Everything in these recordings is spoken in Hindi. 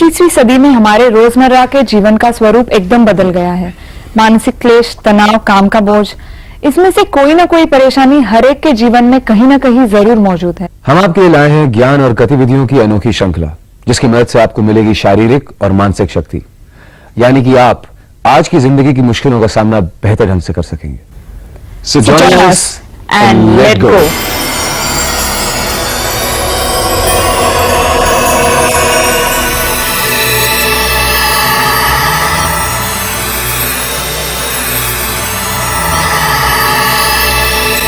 21वीं सदी में हमारे रोजमर्रा के जीवन का स्वरूप एकदम बदल गया है। मानसिक क्लेश, तनाव, काम का बोझ, इसमें से कोई ना कोई परेशानी हर एक के जीवन में कहीं ना कहीं जरूर मौजूद है। हम आपके लिए लाए हैं ज्ञान और गतिविधियों की अनोखी श्रृंखला, जिसकी मदद से आपको मिलेगी शारीरिक और मानसिक शक्ति, यानी कि आप आज की जिंदगी की मुश्किलों का सामना बेहतर ढंग से कर सकेंगे। So join us and let go.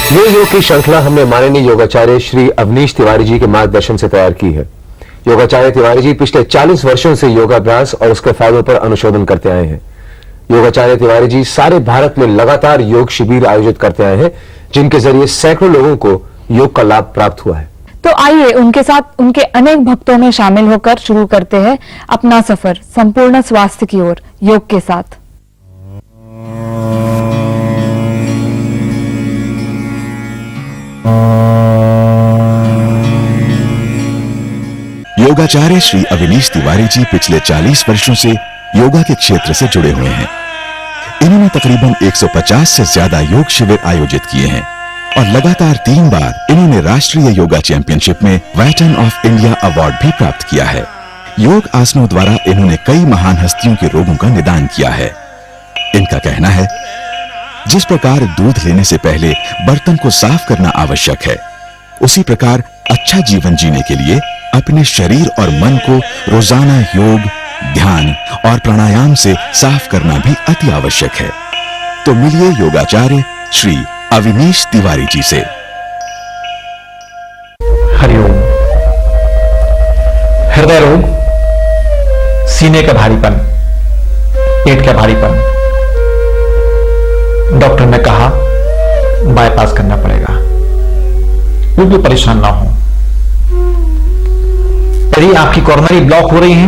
ये योग की श्रृंखला हमने माननीय योगाचार्य श्री अवनीश तिवारी जी के मार्गदर्शन से तैयार की है। योगाचार्य तिवारी जी पिछले 40 वर्षों से योगाभ्यास और उसके फायदों पर अनुशोधन करते आए हैं। योगाचार्य तिवारी जी सारे भारत में लगातार योग शिविर आयोजित करते आए हैं, जिनके जरिए सैकड़ों लोगों को योग का लाभ प्राप्त हुआ है। तो आइए उनके साथ उनके अनेक भक्तों में शामिल होकर शुरू करते हैं अपना सफर संपूर्ण स्वास्थ्य की ओर योग के साथ। योगाचार्य श्री अवनीश तिवारी जी पिछले 40 वर्षों से योगा के क्षेत्र से जुड़े हुए हैं। इन्होंने तकरीबन 150 से ज्यादा योग शिविर आयोजित किए हैं और लगातार 3 बार इन्होंने राष्ट्रीय योगा चैंपियनशिप में वेटरन ऑफ इंडिया अवार्ड भी प्राप्त किया है। योग आसनों द्वारा इन्होंने कई महान हस्तियों के रोगों का निदान किया है। इनका कहना है, जिस प्रकार दूध लेने से पहले बर्तन को साफ करना आवश्यक है, उसी प्रकार अच्छा जीवन जीने के लिए अपने शरीर और मन को रोजाना योग, ध्यान और प्राणायाम से साफ करना भी अति आवश्यक है। तो मिलिए योगाचार्य श्री अवनीश तिवारी जी से। हरिओम। हृदय रोग, सीने का भारीपन, पेट का भारीपन, डॉक्टर ने कहा बाईपास करना पड़ेगा। बिल्कुल परेशान ना हो। यदि आपकी कोरोनरी ब्लॉक हो रही है,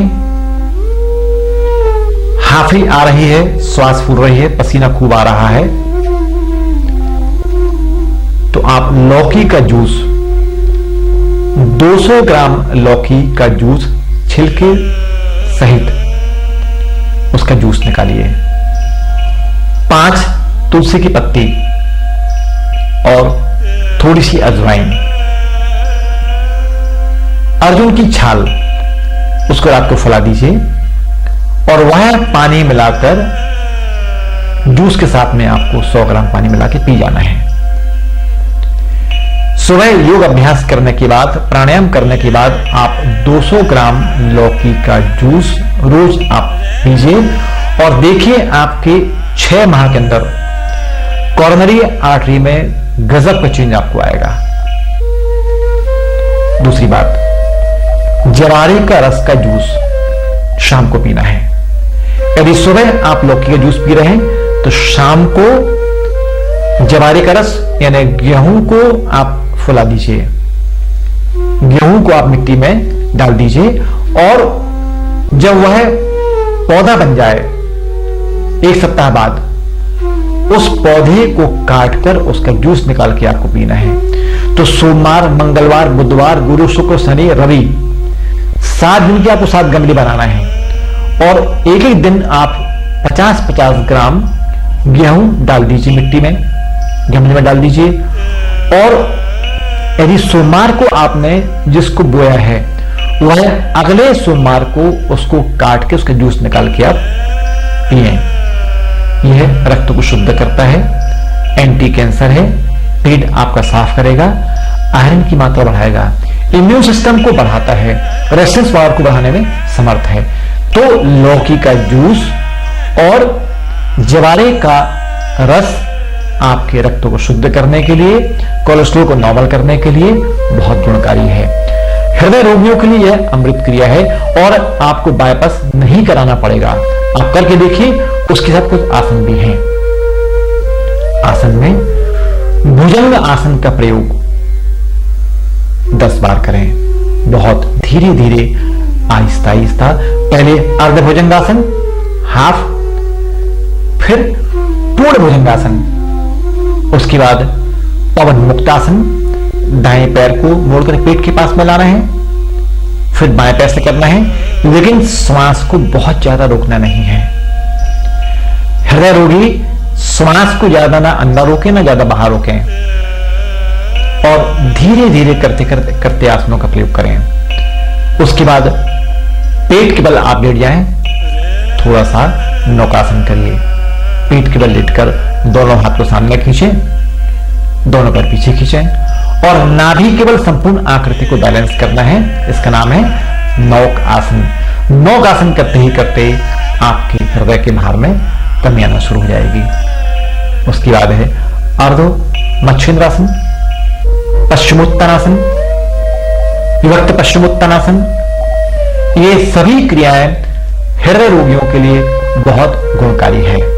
हाफी आ रही है, श्वास फूल रही है, पसीना खूब आ रहा है, तो आप लौकी का जूस 200 ग्राम लौकी का जूस छिलके सहित उसका जूस निकालिए। 5 तुलसी की पत्ती और थोड़ी सी अजवाइन, अर्जुन की छाल, उसको रात को फुला दीजिए और वह पानी मिलाकर जूस के साथ में आपको 100 ग्राम पानी मिला के पी जाना है। सुबह योग अभ्यास करने के बाद, प्राणायाम करने के बाद आप 200 ग्राम लौकी का जूस रोज आप पीजिए और देखिए आपके 6 माह के अंदर कोरोनरी आर्टरी में गजब का चेंज आपको आएगा। दूसरी बात, जवारे का रस का जूस शाम को पीना है। यदि सुबह आप लौकी का जूस पी रहे हैं तो शाम को जवारे का रस यानी गेहूं को आप फुला दीजिए, गेहूं को आप मिट्टी में डाल दीजिए और जब वह पौधा बन जाए 1 सप्ताह बाद उस पौधे को काटकर उसका जूस निकाल के आपको पीना है। तो सोमवार, मंगलवार, बुधवार, गुरु, शुक्र, शनि, रवि 7 दिन की आपको 7 गमले बनाना है और एक दिन आप 50-50 ग्राम गेहूं डाल दीजिए, मिट्टी में गमले में डाल दीजिए और यदि सोमवार को आपने जिसको बोया है वह अगले सोमवार को उसको काट के उसका जूस निकाल के आप पिए। यह रक्त को शुद्ध करता है, एंटी कैंसर है, पेट आपका साफ करेगा, आयरन की मात्रा बढ़ाएगा, इम्यून सिस्टम को बढ़ाता है, रेजिस्टेंस पावर को बढ़ाने में समर्थ है। तो लौकी का जूस और जवारे का रस आपके रक्त को शुद्ध करने के लिए, कोलेस्ट्रॉल को नॉर्मल करने के लिए बहुत गुणकारी है। हृदय रोगियों के लिए यह अमृत क्रिया है और आपको बाईपास नहीं कराना पड़ेगा। आप करके देखिए। उसके साथ कुछ आसन भी हैं। आसन में भुजंग आसन का प्रयोग 10 बार करें, बहुत धीरे धीरे, आहिस्ता आहिस्ता। पहले अर्ध भुजंगासन, हाफ, फिर पूर्ण भुजंगासन, उसके बाद पवन मुक्तासन, दाएं पैर को मोड़कर पेट के पास में लाना है, फिर बाएं पैर से करना है, लेकिन श्वास को बहुत ज्यादा रोकना नहीं है। हृदय रोगी श्वास को ज्यादा ना अंदर रोके ना ज्यादा बाहर रोके, और धीरे धीरे करते करते करते आसनों का प्रयोग करें। उसके बाद पेट के बल आप लेट जाएं, थोड़ा सा नौकासन करिए। पेट के बल लेटकर दोनों हाथ को सामने खींचें, दोनों पैर पीछे खींचें और नाभि केवल संपूर्ण आकृति को बैलेंस करना है। इसका नाम है नौक आसन। नौक आसन करते ही करते आपके हृदय के भार में कमी आना शुरू हो जाएगी। उसके बाद है अर्धो मच्छिंद्रासन, पश्चिमोत्तानासन, विभक्त पश्चिमोत्तानासन। ये सभी क्रियाएं हृदय रोगियों के लिए बहुत गुणकारी है।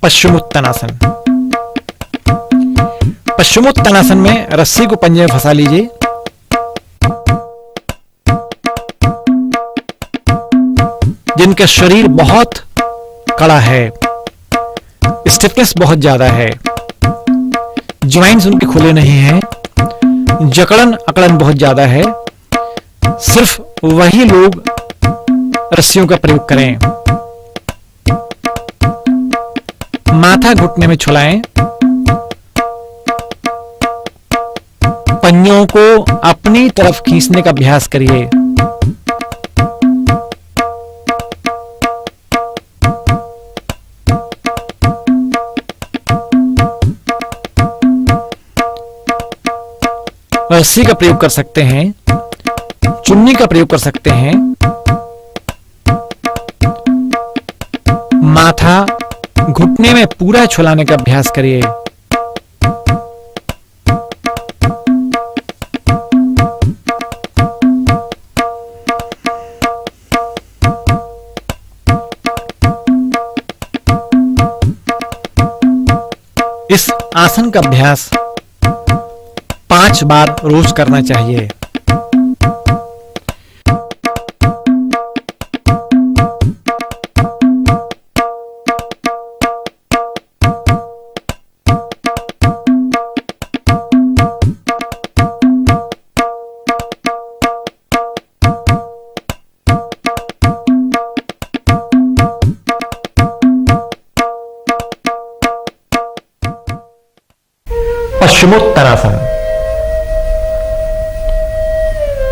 पश्चिमोत्तानासन। पश्चिमोत्तानासन में रस्सी को पंजे में फंसा लीजिए। जिनका शरीर बहुत कड़ा है, स्टिफनेस बहुत ज्यादा है, ज्वाइंट्स उनके खुले नहीं हैं, जकड़न अकड़न बहुत ज्यादा है, सिर्फ वही लोग रस्सियों का प्रयोग करें। माथा घुटने में छुलाएं, पंजों को अपनी तरफ खींचने का अभ्यास करिए। रस्सी का प्रयोग कर सकते हैं, चुन्नी का प्रयोग कर सकते हैं। माथा घुटने में पूरा छुलाने का अभ्यास करिए। इस आसन का अभ्यास 5 बार रोज करना चाहिए। पश्चिमोत्तानासन।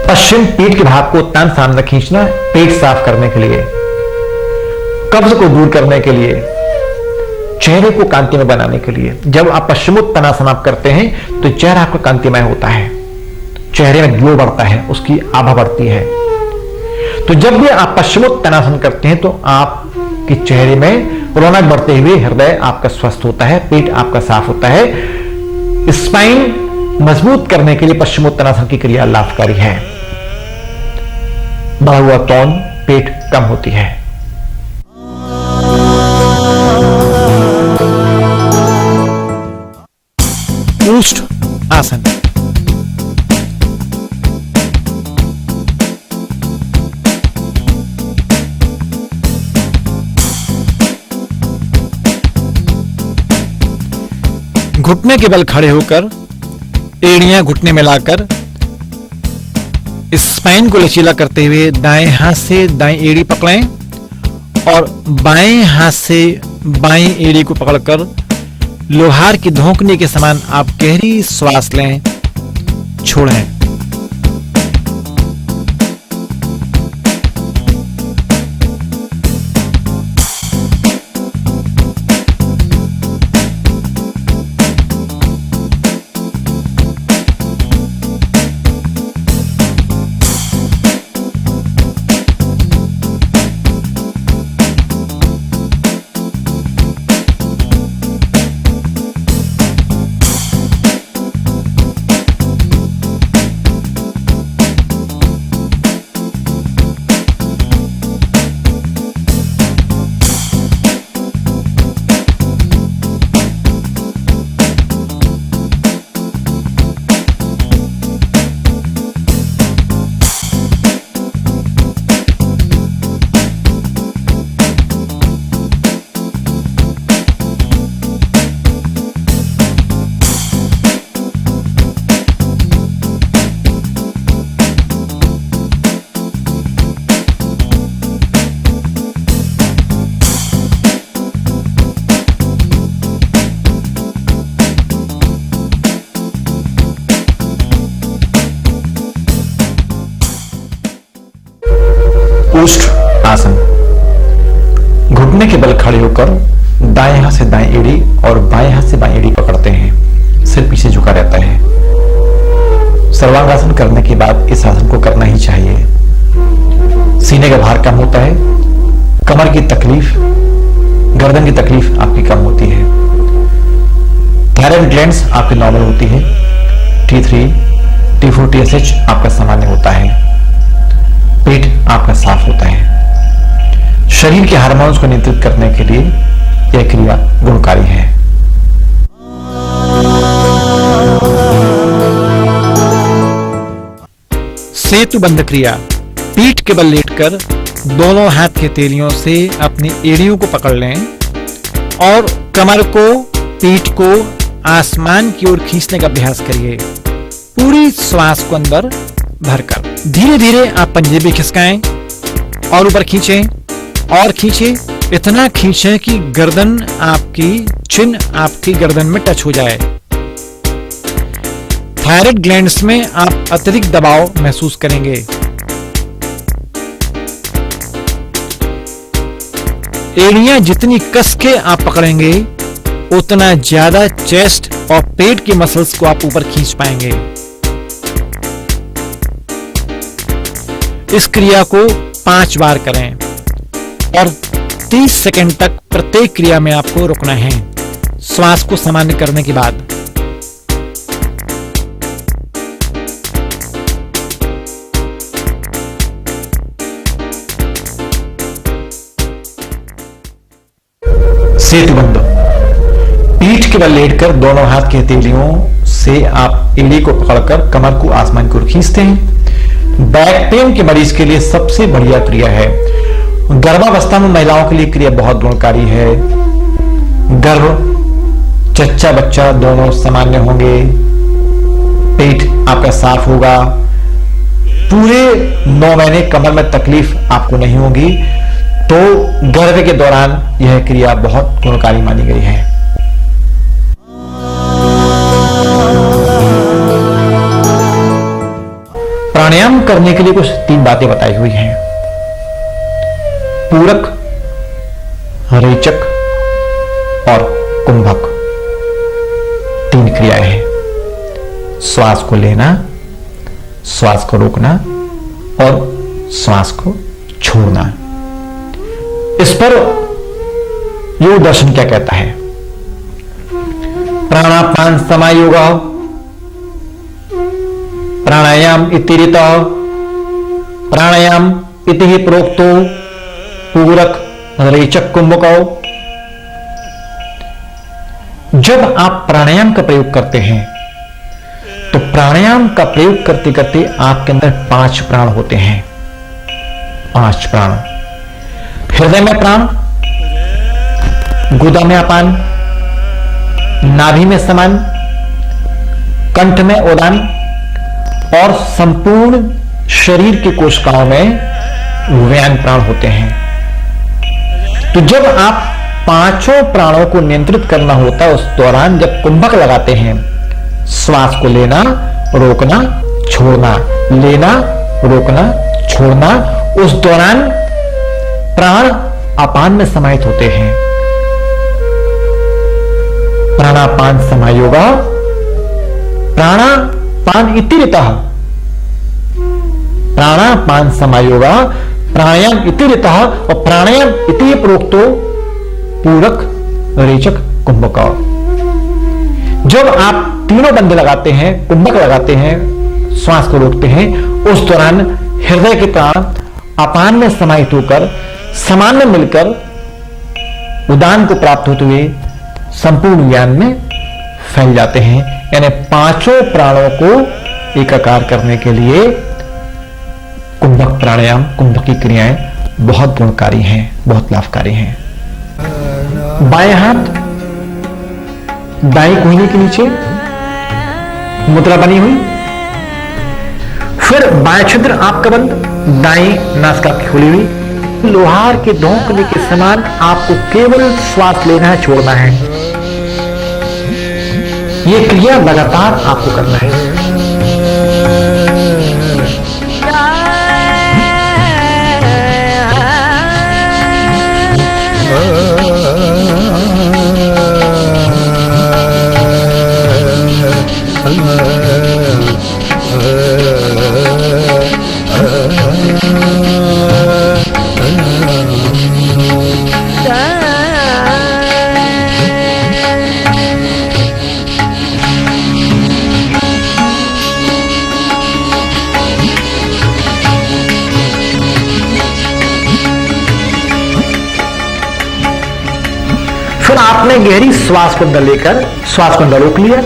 पश्चिम पीठ के भाग को उत्तान सामने खींचना, पेट साफ करने के लिए, कब्ज को दूर करने के लिए, चेहरे को कांतिमय बनाने के लिए। जब आप पश्चिमोत्तानासन आप करते हैं तो चेहरा आपका कांतिमय होता है, चेहरे में ग्लो बढ़ता है, उसकी आभा बढ़ती है। तो जब भी आप पश्चिमोत्तानासन करते हैं तो आपके चेहरे में रौनक बढ़ते हुए हृदय आपका स्वस्थ होता है, पेट आपका साफ होता है। स्पाइन मजबूत करने के लिए पश्चिमोत्तानासन की क्रिया लाभकारी है। बढ़ा हुआ तौन, पेट कम होती है। ऊष्ठ आसन। घुटने के बल खड़े होकर एड़ियां घुटने में लाकर स्पाइन को लचीला करते हुए दाएं हाथ से दाएं एड़ी पकड़ें और बाएं हाथ से बाएं एड़ी को पकड़कर लोहार की धोंकने के समान आप गहरी श्वास लें, छोड़ें। ऊष्ठ आसन। घुटने के बल खड़े होकर दाएं हाथ से दाएं एड़ी और बाएं हाथ से बाएं एड़ी पकड़ते हैं। सिर पीछे झुका रहता है। सर्वांगासन करने के बाद इस आसन को करना ही चाहिए। सीने का भार कम होता है, कमर की तकलीफ, गर्दन की तकलीफ आपकी कम होती है, थायराइड ग्लैंड्स आपकी नॉर्मल होती है, T3, T4, TSH आपका सामान्य होता है, पेट आपका साफ होता है। शरीर के हार्मोन्स को नियंत्रित करने के लिए यह क्रिया गुणकारी है। सेतुबंध क्रिया। पीठ के बल लेटकर दोनों हाथ के तेलियों से अपनी एड़ियों को पकड़ लें और कमर को, पीठ को आसमान की ओर खींचने का अभ्यास करिए, पूरी श्वास को अंदर भरकर। धीरे धीरे आप पंजे भी खिसकाएं और ऊपर खींचें और खींचें, इतना खींचें कि गर्दन आपकी, चिन आपकी गर्दन में टच हो जाए। थायराइड ग्लैंड्स में आप अत्यधिक दबाव महसूस करेंगे। एड़ियां जितनी कस के आप पकड़ेंगे उतना ज्यादा चेस्ट और पेट की मसल्स को आप ऊपर खींच पाएंगे। इस क्रिया को 5 बार करें और 30 सेकंड तक प्रत्येक क्रिया में आपको रुकना है, श्वास को सामान्य करने के बाद। सेतुबंध। पीठ के बल लेटकर दोनों हाथ की हथेलियों से आप एड़ी को पकड़कर कमर को आसमान की ओर खींचते हैं। बैक पेन के मरीज के लिए सबसे बढ़िया क्रिया है। गर्भावस्था में महिलाओं के लिए क्रिया बहुत गुणकारी है। गर्भ, जच्चा बच्चा दोनों सामान्य होंगे, पेट आपका साफ होगा, पूरे 9 महीने कमर में तकलीफ आपको नहीं होगी। तो गर्भ के दौरान यह क्रिया बहुत गुणकारी मानी गई है। प्राणायाम करने के लिए कुछ 3 बातें बताई हुई हैं। पूरक, रेचक और कुंभक, 3 क्रियाएं हैं। श्वास को लेना, श्वास को रोकना और श्वास को छोड़ना। इस पर योग दर्शन क्या कहता है? प्राणापान समायोग प्राणायाम इति ऋतः प्राणायाम इति ही प्रोक्तो पूरक रेचक कुंभको। जब आप प्राणायाम का प्रयोग करते हैं तो प्राणायाम का प्रयोग करते करते आपके अंदर 5 प्राण होते हैं। 5 प्राण। हृदय में प्राण, गुदा में अपान, नाभि में समान, कंठ में उदान और संपूर्ण शरीर के कोशिकाओं में व्यान प्राण होते हैं। तो जब आप 5 प्राणों को नियंत्रित करना होता है, उस दौरान जब कुंभक लगाते हैं, श्वास को लेना, रोकना, छोड़ना, लेना, रोकना, छोड़ना, उस दौरान प्राण अपान में समाहित होते हैं। प्राणापान समायोग प्राणापान इति ऋतः प्राणापान समायोग प्राणायाम इति ऋतः और प्राणायाम इति प्रोक्तो पूरक रेचक कुंभक। जब आप तीनों बंद लगाते हैं, कुंभक लगाते हैं, श्वास को रोकते हैं, उस दौरान हृदय के प्राण अपान में समाहित होकर समान में मिलकर उदान को प्राप्त होते हुए संपूर्ण ज्ञान में फैल जाते हैं। यानी 5 प्राणों को एकाकार करने के लिए कुंभक प्राणायाम, कुंभक की क्रियाएं बहुत गुणकारी हैं, बहुत लाभकारी हैं। बाएं हाथ दाएं कोहनी के नीचे मुद्रा बनी हुई, फिर बाएं छिद्र आपका बंद, दाएं नासिका खुली हुई। लोहार के धोंकने के समान आपको केवल श्वास लेना है, छोड़ना है। यह क्रिया लगातार आपको करना है। आपने गहरी श्वास को अंदर लेकर श्वास को अंदर रोक लिया,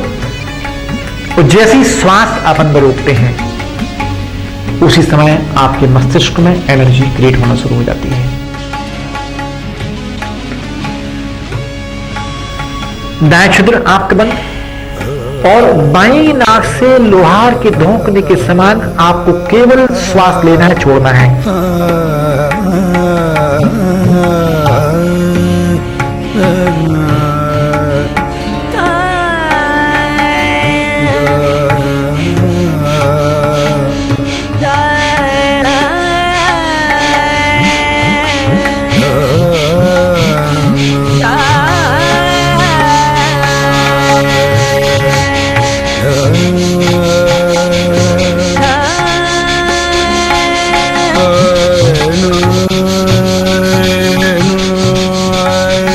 और जैसी श्वास आप अंदर रोकते हैं उसी समय आपके मस्तिष्क में एनर्जी क्रिएट होना शुरू हो जाती है। दाएं छिद्र आपके बंद और बाईं नाक से लोहार के धोंकने के समान आपको केवल श्वास लेना है, छोड़ना है।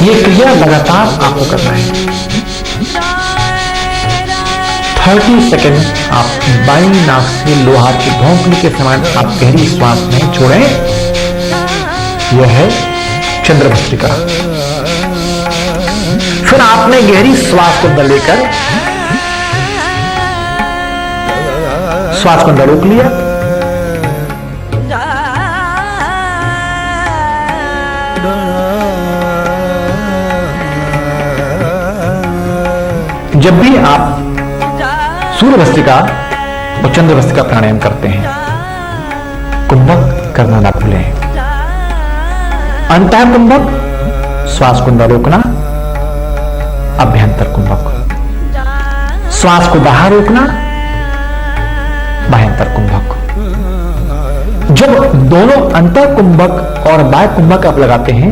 ये क्रिया लगातार आपको करना है। 30 सेकेंड आप बाईं नाक से लोहार के धोंकने के समान आप गहरी श्वास में छोड़ें। यह है चंद्रभस्त्रिका। फिर आपने गहरी श्वास को अंदर लेकर श्वास को अंदर रोक लिया, जब भी आप सूर्य भस्त्रिका और चंद्र भस्त्रिका प्राणायाम करते हैं, कुंभक करना ना भूलें। अंतः कुंभक, श्वास को अंदर रोकना, अभ्यंतर कुंभक, श्वास को बाहर रोकना, बाह्यंतर कुंभक। जब दोनों अंतर कुंभक और बाह्य कुंभक आप लगाते हैं,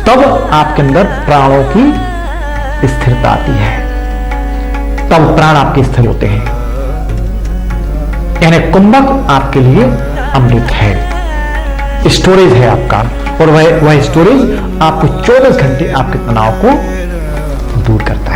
तब आपके अंदर प्राणों की स्थिरता आती है, तब प्राण आपके स्थिर होते हैं। यानी कुंभक आपके लिए अमृत है, स्टोरेज है आपका, और वह स्टोरेज आपको 24 घंटे आपके तनाव को दूर करता है।